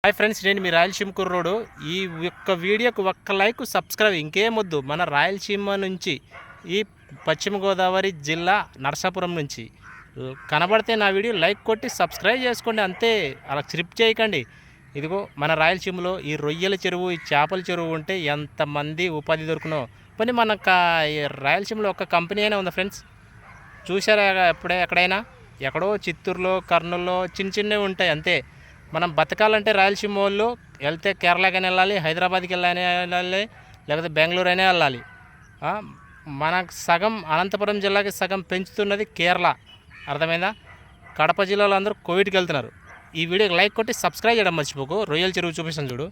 Hi friends, నేను మీ రాయలసీమ కుర్రోడు. ఈ ఒక్క వీడియోకి ఒక్క లైక్, సబ్స్క్రైబ్ ఇంకేమొద్దు. మన రాయలసీమ నుంచి, ఈ పశ్చిమ గోదావరి జిల్లా నరసాపురం నుంచి కనబడితే నా వీడియో లైక్ కొట్టి సబ్స్క్రైబ్ చేసుకోండి, అంతే. అలా స్క్రిప్ట్ చేయకండి. ఇదిగో మన రాయలసీమలో ఈ రొయ్యల చెరువు, ఈ చేపల చెరువు ఉంటే ఎంతమంది ఉపాధి దొరుకునో. పని మన రాయలసీమలో ఒక కంపెనీ అయినా ఉందా ఫ్రెండ్స్? చూసారా ఎక్కడైనా? ఎక్కడో చిత్తూరులో, కర్నూలులో చిన్న చిన్నవి ఉంటాయి, అంతే. మనం బతకాలంటే రాయలసీమ వాళ్ళు వెళ్తే కేరళకైనా వెళ్ళాలి, హైదరాబాద్కి వెళ్ళాలి, లేకపోతే బెంగళూరు అయినా వెళ్ళాలి. మనకు సగం అనంతపురం జిల్లాకి సగం పెంచుతున్నది కేరళ, అర్థమైందా? కడప జిల్లాలో అందరూ కోవిడ్కి వెళ్తున్నారు. ఈ వీడియోకి లైక్ కొట్టి సబ్స్క్రైబ్ చేయడం మర్చిపోకు. రొయ్యల చెరువు చూపిస్తాను చూడు.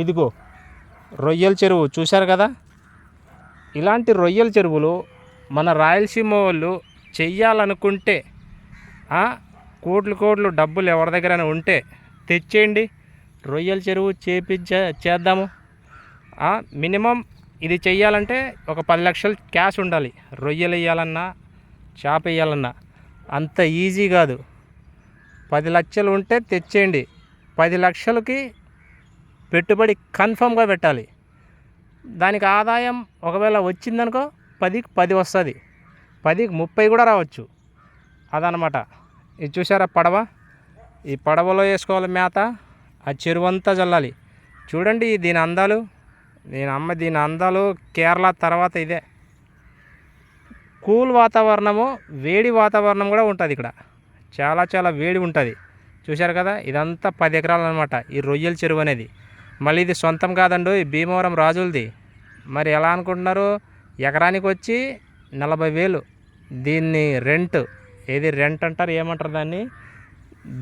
ఇదిగో రొయ్యల చెరువు, చూశారు కదా? ఇలాంటి రొయ్యల చెరువులు మన రాయలసీమ వాళ్ళు చెయ్యాలనుకుంటే, కోట్లు డబ్బులు ఎవరి దగ్గరైనా ఉంటే తెచ్చేయండి, రొయ్యల చెరువు చేద్దాము. మినిమం ఇది చెయ్యాలంటే ఒక 10 లక్షలు క్యాష్ ఉండాలి. రొయ్యలు వేయాలన్నా, చేప వేయాలన్నా అంత ఈజీ కాదు. 10 లక్షలు ఉంటే తెచ్చేయండి. 10 లక్షలకి పెట్టుబడి కన్ఫర్మ్గా పెట్టాలి. దానికి ఆదాయం ఒకవేళ వచ్చిందనుకో 10కి 10 వస్తుంది, 10కి 30 కూడా రావచ్చు. అదనమాట. ఇది చూసారా పడవ? ఈ పడవలో వేసుకోవాలి మేత, ఆ చెరువు అంతా చల్లాలి. చూడండి దీని అందాలు, దీని అందాలు కేరళ తర్వాత ఇదే. కూల్ వాతావరణము, వేడి వాతావరణం కూడా ఉంటుంది ఇక్కడ. చాలా చాలా వేడి ఉంటుంది. చూశారు కదా? ఇదంతా 10 ఎకరాలు అనమాట ఈ రొయ్యల చెరువు అనేది. మళ్ళీ ఇది సొంతం కాదండి, భీమవరం రాజులది. మరి ఎలా అనుకుంటున్నారు? ఎకరానికి వచ్చి 40,000. దీన్ని రెంట్ అంటారు, ఏమంటారు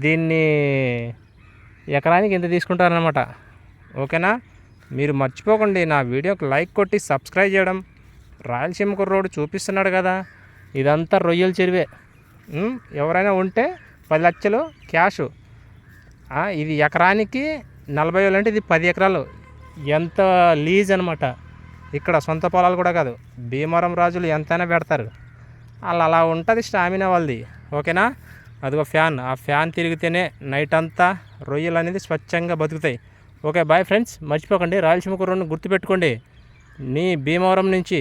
దీన్ని ఎకరానికి ఇంత తీసుకుంటారనమాట. ఓకేనా? మీరు మర్చిపోకండి నా వీడియోకి లైక్ కొట్టి సబ్స్క్రైబ్ చేయడం. రాయలసీమ కుర్రోడు చూపిస్తున్నాడు కదా, ఇదంతా రొయ్యల చెరువే. ఎవరైనా ఉంటే 10 లక్షలు క్యాష్. ఇది ఎకరానికి 40,000 అంటే ఇది 10 ఎకరాలు. ఎంత లీజ్ అనమాట. ఇక్కడ సొంత పొలాలు కూడా కాదు. భీమవరం రాజులు ఎంతైనా పెడతారు. అలా ఉంటుంది స్టామినా వాళ్ళది. ఓకేనా? అదిగో ఫ్యాన్, ఆ ఫ్యాన్ తిరిగితేనే నైట్ అంతా రొయ్యలు అనేది స్వచ్ఛంగా బతుకుతాయి. Okay, bye friends. మర్చిపోకండి, రాయలసీమ కుర్రోడ్ని గుర్తుపెట్టుకోండి. నీ భీమవరం నుంచి